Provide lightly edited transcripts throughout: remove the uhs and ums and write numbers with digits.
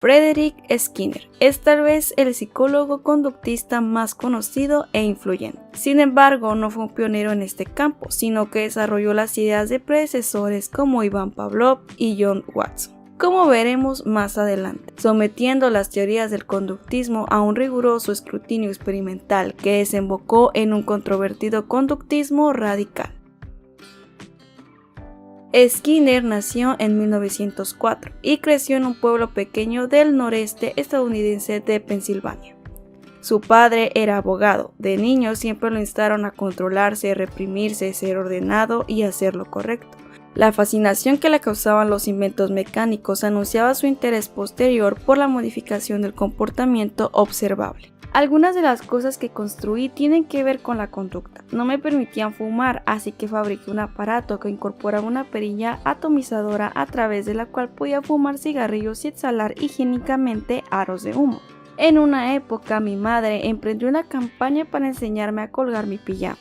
Frederick Skinner es tal vez el psicólogo conductista más conocido e influyente. Sin embargo, no fue un pionero en este campo, sino que desarrolló las ideas de predecesores como Ivan Pavlov y John Watson, como veremos más adelante, sometiendo las teorías del conductismo a un riguroso escrutinio experimental que desembocó en un controvertido conductismo radical. Skinner nació en 1904 y creció en un pueblo pequeño del noreste estadounidense de Pensilvania. Su padre era abogado. De niño siempre lo instaron a controlarse, reprimirse, ser ordenado y hacer lo correcto. La fascinación que le causaban los inventos mecánicos anunciaba su interés posterior por la modificación del comportamiento observable. Algunas de las cosas que construí tienen que ver con la conducta. No me permitían fumar, así que fabriqué un aparato que incorporaba una perilla atomizadora a través de la cual podía fumar cigarrillos y exhalar higiénicamente aros de humo. En una época, mi madre emprendió una campaña para enseñarme a colgar mi pijama.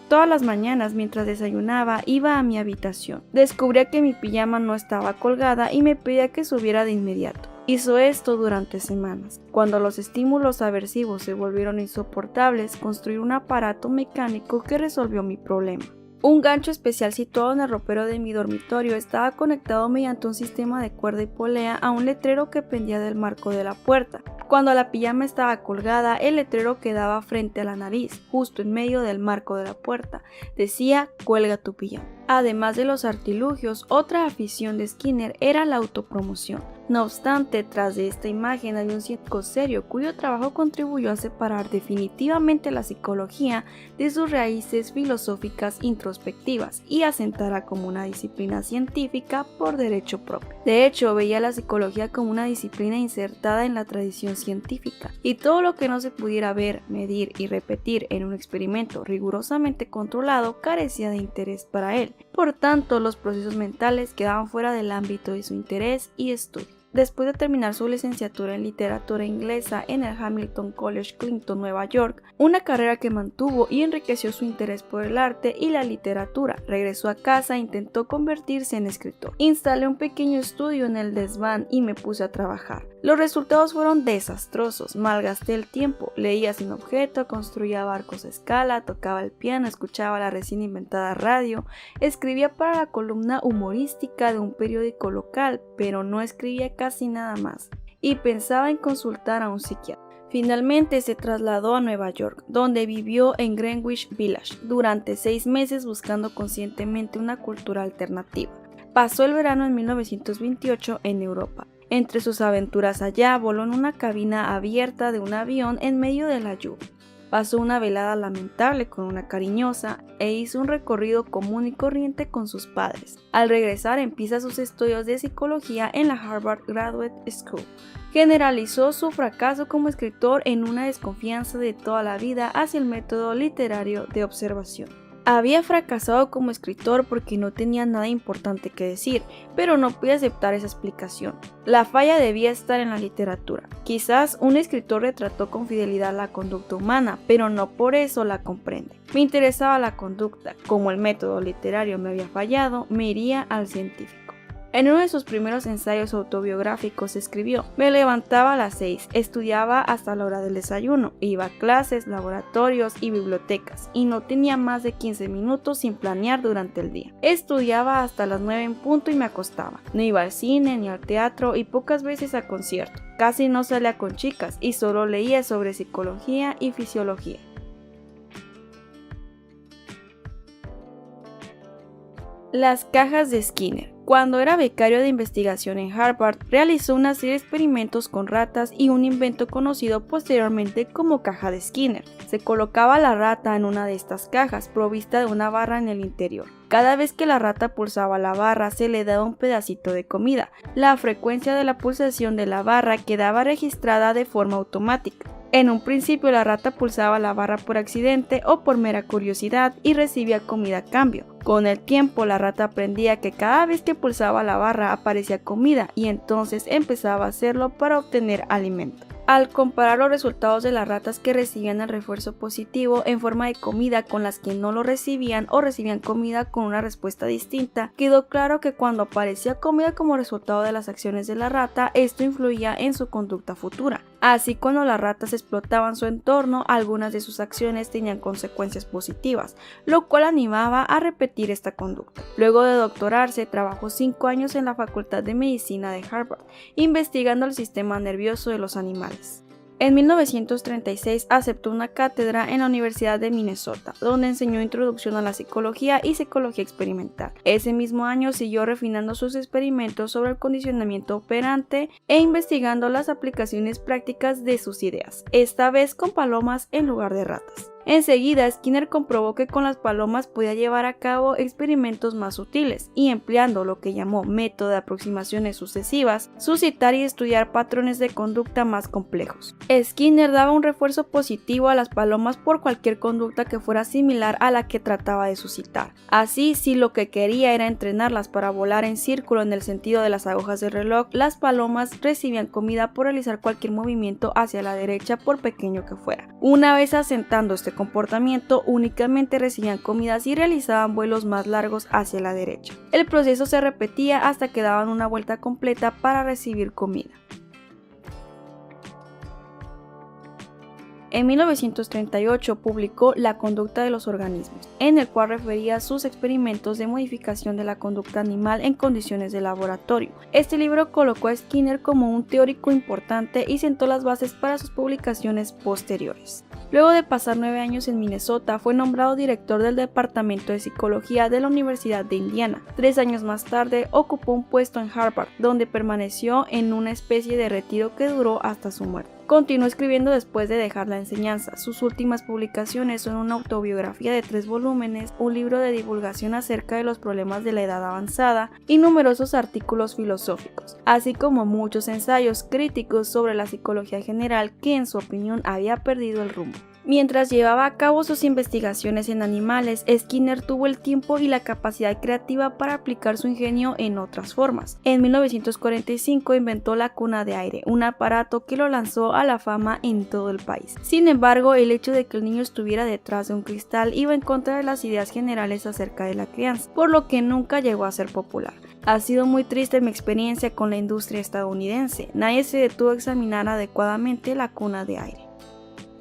Todas las mañanas mientras desayunaba iba a mi habitación. Descubría que mi pijama no estaba colgada y me pedía que subiera de inmediato. Hizo esto durante semanas. Cuando los estímulos aversivos se volvieron insoportables, construí un aparato mecánico que resolvió mi problema. Un gancho especial situado en el ropero de mi dormitorio estaba conectado mediante un sistema de cuerda y polea a un letrero que pendía del marco de la puerta. Cuando la pijama estaba colgada, el letrero quedaba frente a la nariz, justo en medio del marco de la puerta. Decía: "Cuelga tu pijama". Además de los artilugios, otra afición de Skinner era la autopromoción. No obstante, tras de esta imagen hay un científico serio cuyo trabajo contribuyó a separar definitivamente la psicología de sus raíces filosóficas introspectivas y asentarla como una disciplina científica por derecho propio. De hecho, veía la psicología como una disciplina insertada en la tradición científica, y todo lo que no se pudiera ver, medir y repetir en un experimento rigurosamente controlado carecía de interés para él. Por tanto, los procesos mentales quedaban fuera del ámbito de su interés y estudio. Después de terminar su licenciatura en literatura inglesa en el Hamilton College, Clinton, Nueva York, una carrera que mantuvo y enriqueció su interés por el arte y la literatura, regresó a casa e intentó convertirse en escritor. Instalé un pequeño estudio en el desván y me puse a trabajar. Los resultados fueron desastrosos. Malgasté el tiempo, leía sin objeto, construía barcos a escala, tocaba el piano, escuchaba la recién inventada radio, escribía para la columna humorística de un periódico local, pero no escribía casi nada más, y pensaba en consultar a un psiquiatra. Finalmente se trasladó a Nueva York, donde vivió en Greenwich Village durante 6 meses buscando conscientemente una cultura alternativa. Pasó el verano en 1928 en Europa. Entre sus aventuras allá, voló en una cabina abierta de un avión en medio de la lluvia. Pasó una velada lamentable con una cariñosa e hizo un recorrido común y corriente con sus padres. Al regresar empieza sus estudios de psicología en la Harvard Graduate School. Generalizó su fracaso como escritor en una desconfianza de toda la vida hacia el método literario de observación. Había fracasado como escritor porque no tenía nada importante que decir, pero no podía aceptar esa explicación. La falla debía estar en la literatura. Quizás un escritor retrató con fidelidad la conducta humana, pero no por eso la comprende. Me interesaba la conducta. Como el método literario me había fallado, me iría al científico. En uno de sus primeros ensayos autobiográficos escribió: "Me levantaba a las 6, estudiaba hasta la hora del desayuno, iba a clases, laboratorios y bibliotecas, y no tenía más de 15 minutos sin planear durante el día. Estudiaba hasta las 9 en punto y me acostaba. No iba al cine ni al teatro y pocas veces a concierto. Casi no salía con chicas y solo leía sobre psicología y fisiología". Las cajas de Skinner. Cuando era becario de investigación en Harvard, realizó una serie de experimentos con ratas y un invento conocido posteriormente como caja de Skinner. Se colocaba la rata en una de estas cajas, provista de una barra en el interior. Cada vez que la rata pulsaba la barra, se le daba un pedacito de comida. La frecuencia de la pulsación de la barra quedaba registrada de forma automática. En un principio la rata pulsaba la barra por accidente o por mera curiosidad y recibía comida a cambio. Con el tiempo la rata aprendía que cada vez que pulsaba la barra aparecía comida y entonces empezaba a hacerlo para obtener alimento. Al comparar los resultados de las ratas que recibían el refuerzo positivo en forma de comida con las que no lo recibían o recibían comida con una respuesta distinta, quedó claro que cuando aparecía comida como resultado de las acciones de la rata, esto influía en su conducta futura. Así, cuando las ratas explotaban su entorno, algunas de sus acciones tenían consecuencias positivas, lo cual animaba a repetir esta conducta. Luego de doctorarse, trabajó 5 años en la Facultad de Medicina de Harvard, investigando el sistema nervioso de los animales. En 1936 aceptó una cátedra en la Universidad de Minnesota, donde enseñó introducción a la psicología y psicología experimental. Ese mismo año siguió refinando sus experimentos sobre el condicionamiento operante e investigando las aplicaciones prácticas de sus ideas, esta vez con palomas en lugar de ratas. Enseguida, Skinner comprobó que con las palomas podía llevar a cabo experimentos más sutiles y, empleando lo que llamó método de aproximaciones sucesivas, suscitar y estudiar patrones de conducta más complejos. Skinner daba un refuerzo positivo a las palomas por cualquier conducta que fuera similar a la que trataba de suscitar. Así, si lo que quería era entrenarlas para volar en círculo en el sentido de las agujas del reloj, las palomas recibían comida por realizar cualquier movimiento hacia la derecha, por pequeño que fuera. Una vez asentando este comportamiento, únicamente recibían comidas y realizaban vuelos más largos hacia la derecha. El proceso se repetía hasta que daban una vuelta completa para recibir comida. En 1938 publicó La conducta de los organismos, en el cual refería sus experimentos de modificación de la conducta animal en condiciones de laboratorio. Este libro colocó a Skinner como un teórico importante y sentó las bases para sus publicaciones posteriores. Luego de pasar 9 años en Minnesota, fue nombrado director del Departamento de Psicología de la Universidad de Indiana. 3 años más tarde, ocupó un puesto en Harvard, donde permaneció en una especie de retiro que duró hasta su muerte. Continuó escribiendo después de dejar la enseñanza. Sus últimas publicaciones son una autobiografía de 3 volúmenes, un libro de divulgación acerca de los problemas de la edad avanzada y numerosos artículos filosóficos, así como muchos ensayos críticos sobre la psicología general que, en su opinión, había perdido el rumbo. Mientras llevaba a cabo sus investigaciones en animales, Skinner tuvo el tiempo y la capacidad creativa para aplicar su ingenio en otras formas. En 1945 inventó la cuna de aire, un aparato que lo lanzó a la fama en todo el país. Sin embargo, el hecho de que el niño estuviera detrás de un cristal iba en contra de las ideas generales acerca de la crianza, por lo que nunca llegó a ser popular. Ha sido muy triste mi experiencia con la industria estadounidense. Nadie se detuvo a examinar adecuadamente la cuna de aire.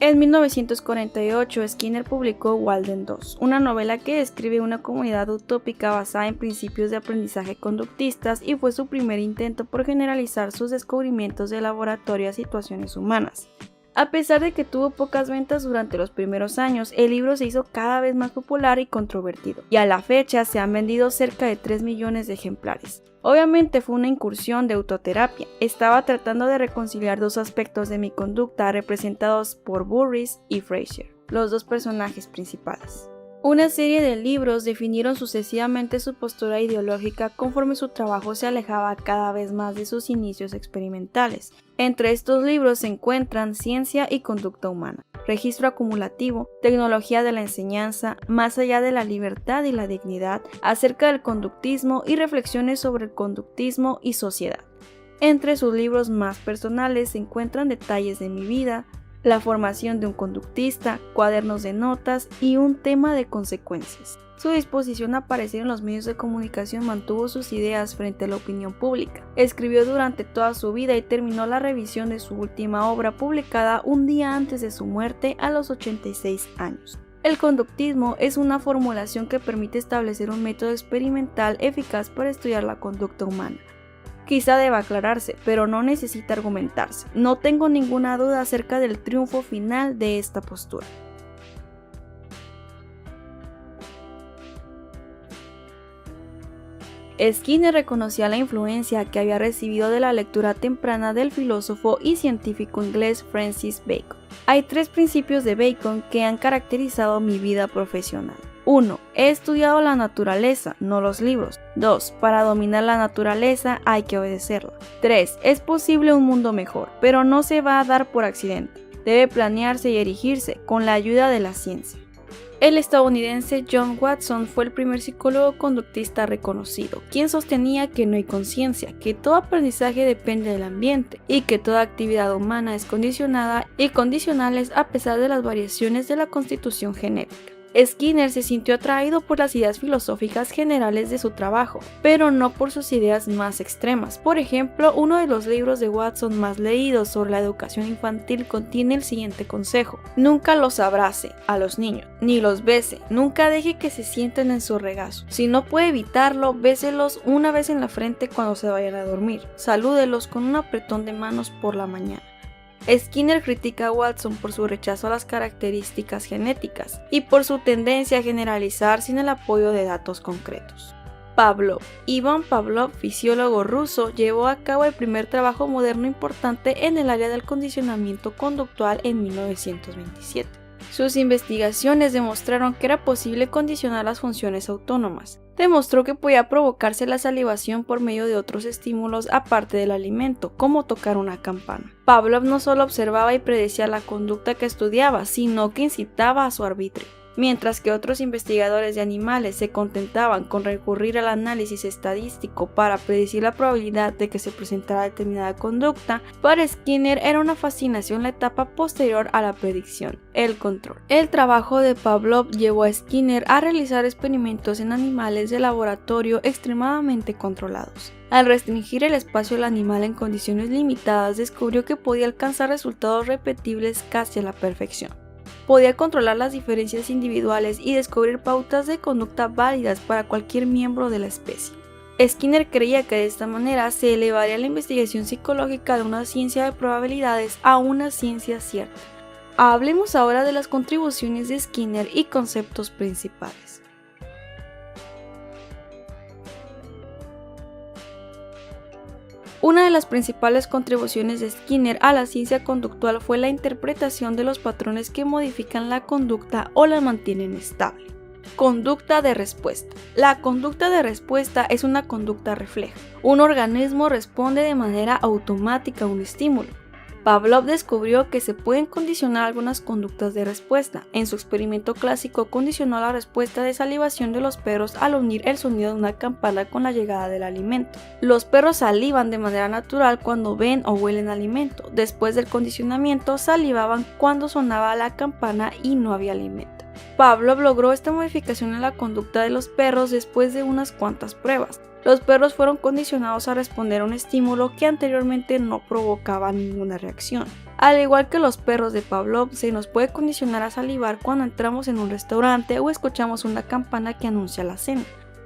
En 1948, Skinner publicó Walden 2, una novela que describe una comunidad utópica basada en principios de aprendizaje conductistas y fue su primer intento por generalizar sus descubrimientos de laboratorio a situaciones humanas. A pesar de que tuvo pocas ventas durante los primeros años, el libro se hizo cada vez más popular y controvertido, y a la fecha se han vendido cerca de 3 millones de ejemplares. Obviamente fue una incursión de autoterapia. Estaba tratando de reconciliar 2 aspectos de mi conducta representados por Burris y Fraser, los 2 personajes principales. Una serie de libros definieron sucesivamente su postura ideológica conforme su trabajo se alejaba cada vez más de sus inicios experimentales. Entre estos libros se encuentran Ciencia y Conducta Humana, Registro Acumulativo, Tecnología de la Enseñanza, Más allá de la libertad y la dignidad, Acerca del conductismo y Reflexiones sobre el conductismo y sociedad. Entre sus libros más personales se encuentran Detalles de mi vida, La formación de un conductista, Cuadernos de notas y Un tema de consecuencias. Su disposición a aparecer en los medios de comunicación mantuvo sus ideas frente a la opinión pública. Escribió durante toda su vida y terminó la revisión de su última obra publicada un día antes de su muerte a los 86 años. El conductismo es una formulación que permite establecer un método experimental eficaz para estudiar la conducta humana. Quizá deba aclararse, pero no necesita argumentarse. No tengo ninguna duda acerca del triunfo final de esta postura. Skinner reconocía la influencia que había recibido de la lectura temprana del filósofo y científico inglés Francis Bacon. Hay 3 principios de Bacon que han caracterizado mi vida profesional. 1. He estudiado la naturaleza, no los libros. 2. Para dominar la naturaleza hay que obedecerla. 3. Es posible un mundo mejor, pero no se va a dar por accidente. Debe planearse y erigirse con la ayuda de la ciencia. El estadounidense John Watson fue el primer psicólogo conductista reconocido, quien sostenía que no hay conciencia, que todo aprendizaje depende del ambiente y que toda actividad humana es condicionada y condicionales a pesar de las variaciones de la constitución genética. Skinner se sintió atraído por las ideas filosóficas generales de su trabajo, pero no por sus ideas más extremas. Por ejemplo, uno de los libros de Watson más leídos sobre la educación infantil contiene el siguiente consejo: nunca los abrace a los niños, ni los bese, nunca deje que se sienten en su regazo. Si no puede evitarlo, béselos una vez en la frente cuando se vayan a dormir. Salúdelos con un apretón de manos por la mañana. Skinner critica a Watson por su rechazo a las características genéticas y por su tendencia a generalizar sin el apoyo de datos concretos. Pavlov. Ivan Pavlov, fisiólogo ruso, llevó a cabo el primer trabajo moderno importante en el área del condicionamiento conductual en 1927. Sus investigaciones demostraron que era posible condicionar las funciones autónomas. Demostró que podía provocarse la salivación por medio de otros estímulos aparte del alimento, como tocar una campana. Pavlov no solo observaba y predecía la conducta que estudiaba, sino que incitaba a su arbitrio. Mientras que otros investigadores de animales se contentaban con recurrir al análisis estadístico para predecir la probabilidad de que se presentara determinada conducta, para Skinner era una fascinación la etapa posterior a la predicción, el control. El trabajo de Pavlov llevó a Skinner a realizar experimentos en animales de laboratorio extremadamente controlados. Al restringir el espacio del animal en condiciones limitadas, descubrió que podía alcanzar resultados repetibles casi a la perfección. Podía controlar las diferencias individuales y descubrir pautas de conducta válidas para cualquier miembro de la especie. Skinner creía que de esta manera se elevaría la investigación psicológica de una ciencia de probabilidades a una ciencia cierta. Hablemos ahora de las contribuciones de Skinner y conceptos principales. Una de las principales contribuciones de Skinner a la ciencia conductual fue la interpretación de los patrones que modifican la conducta o la mantienen estable. Conducta de respuesta. La conducta de respuesta es una conducta refleja. Un organismo responde de manera automática a un estímulo. Pavlov descubrió que se pueden condicionar algunas conductas de respuesta. En su experimento clásico condicionó la respuesta de salivación de los perros al unir el sonido de una campana con la llegada del alimento. Los perros salivan de manera natural cuando ven o huelen alimento. Después del condicionamiento, salivaban cuando sonaba la campana y no había alimento. Pavlov logró esta modificación en la conducta de los perros después de unas cuantas pruebas. Los perros fueron condicionados a responder a un estímulo que anteriormente no provocaba ninguna reacción. Al igual que los perros de Pavlov, se nos puede condicionar a salivar cuando entramos en un restaurante o escuchamos una campana que anuncia la cena.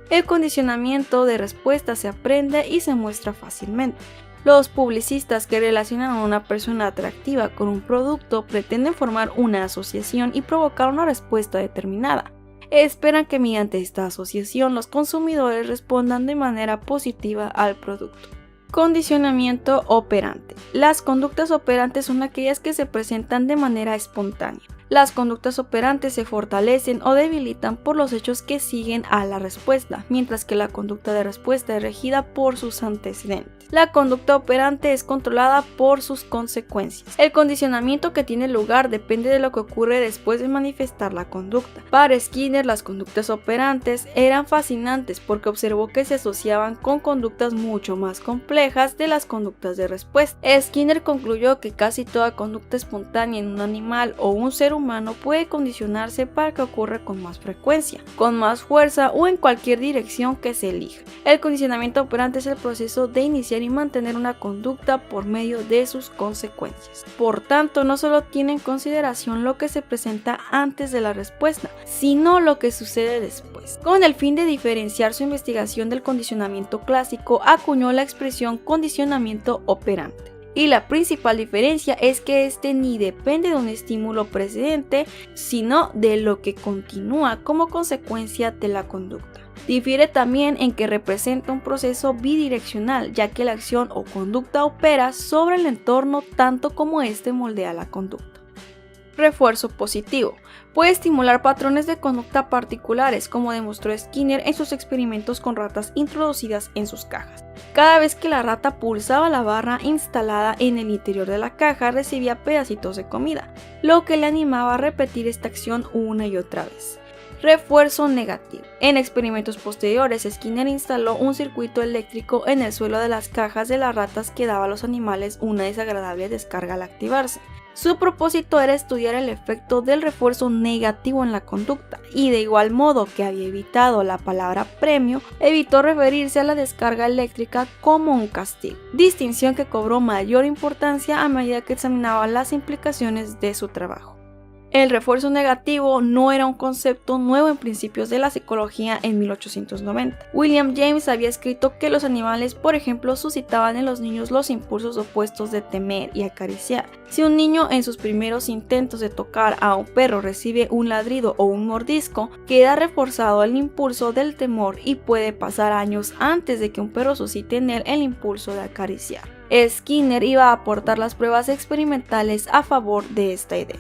El condicionamiento de respuesta se aprende y se muestra fácilmente. Los publicistas que relacionan a una persona atractiva con un producto pretenden formar una asociación y provocar una respuesta determinada. Esperan que mediante esta asociación los consumidores respondan de manera positiva al producto. Condicionamiento operante. Las conductas operantes son aquellas que se presentan de manera espontánea. Las conductas operantes se fortalecen o debilitan por los hechos que siguen a la respuesta, mientras que la conducta de respuesta es regida por sus antecedentes. La conducta operante es controlada por sus consecuencias. El condicionamiento que tiene lugar depende de lo que ocurre después de manifestar la conducta. Para Skinner, las conductas operantes eran fascinantes porque observó que se asociaban con conductas mucho más complejas de las conductas de respuesta. Skinner concluyó que casi toda conducta espontánea en un animal o un ser humano puede condicionarse para que ocurra con más frecuencia, con más fuerza o en cualquier dirección que se elija. El condicionamiento operante es el proceso de iniciar y mantener una conducta por medio de sus consecuencias. Por tanto, no solo tiene en consideración lo que se presenta antes de la respuesta, sino lo que sucede después. Con el fin de diferenciar su investigación del condicionamiento clásico, acuñó la expresión condicionamiento operante. Y la principal diferencia es que este ni depende de un estímulo precedente, sino de lo que continúa como consecuencia de la conducta. Difiere también en que representa un proceso bidireccional, ya que la acción o conducta opera sobre el entorno tanto como éste moldea la conducta. Refuerzo positivo. Puede estimular patrones de conducta particulares, como demostró Skinner en sus experimentos con ratas introducidas en sus cajas. Cada vez que la rata pulsaba la barra instalada en el interior de la caja, recibía pedacitos de comida, lo que le animaba a repetir esta acción una y otra vez. Refuerzo negativo. En experimentos posteriores, Skinner instaló un circuito eléctrico en el suelo de las cajas de las ratas que daba a los animales una desagradable descarga al activarse. Su propósito era estudiar el efecto del refuerzo negativo en la conducta, y de igual modo que había evitado la palabra premio, evitó referirse a la descarga eléctrica como un castigo, distinción que cobró mayor importancia a medida que examinaba las implicaciones de su trabajo. El refuerzo negativo no era un concepto nuevo en principios de la psicología en 1890. William James había escrito que los animales, por ejemplo, suscitaban en los niños los impulsos opuestos de temer y acariciar. Si un niño en sus primeros intentos de tocar a un perro recibe un ladrido o un mordisco, queda reforzado el impulso del temor y puede pasar años antes de que un perro suscite en él el impulso de acariciar. Skinner iba a aportar las pruebas experimentales a favor de esta idea.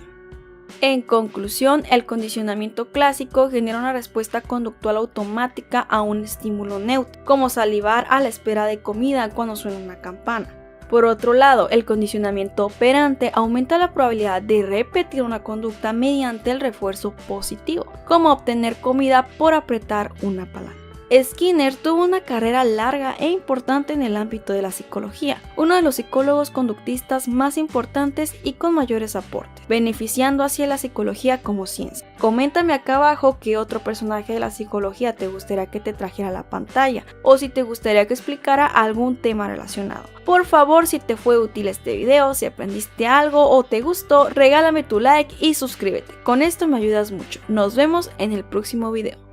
En conclusión, el condicionamiento clásico genera una respuesta conductual automática a un estímulo neutro, como salivar a la espera de comida cuando suena una campana. Por otro lado, el condicionamiento operante aumenta la probabilidad de repetir una conducta mediante el refuerzo positivo, como obtener comida por apretar una palanca. Skinner tuvo una carrera larga e importante en el ámbito de la psicología, uno de los psicólogos conductistas más importantes y con mayores aportes, beneficiando así a la psicología como ciencia. Coméntame acá abajo qué otro personaje de la psicología te gustaría que te trajera a la pantalla, o si te gustaría que explicara algún tema relacionado. Por favor, si te fue útil este video, si aprendiste algo o te gustó, regálame tu like y suscríbete. Con esto me ayudas mucho. Nos vemos en el próximo video.